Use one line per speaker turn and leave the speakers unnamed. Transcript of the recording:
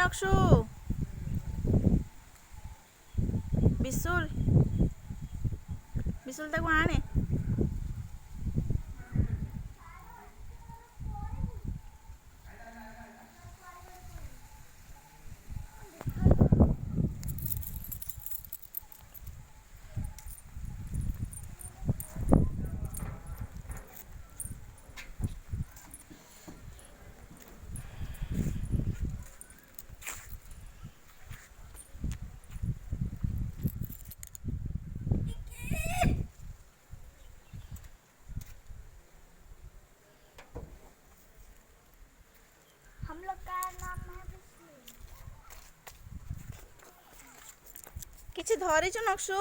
नक्शु बिशुल बिशुल ताको आने
हम लोग का नाम है बिशुल।
किछि धरिछु नक्शु।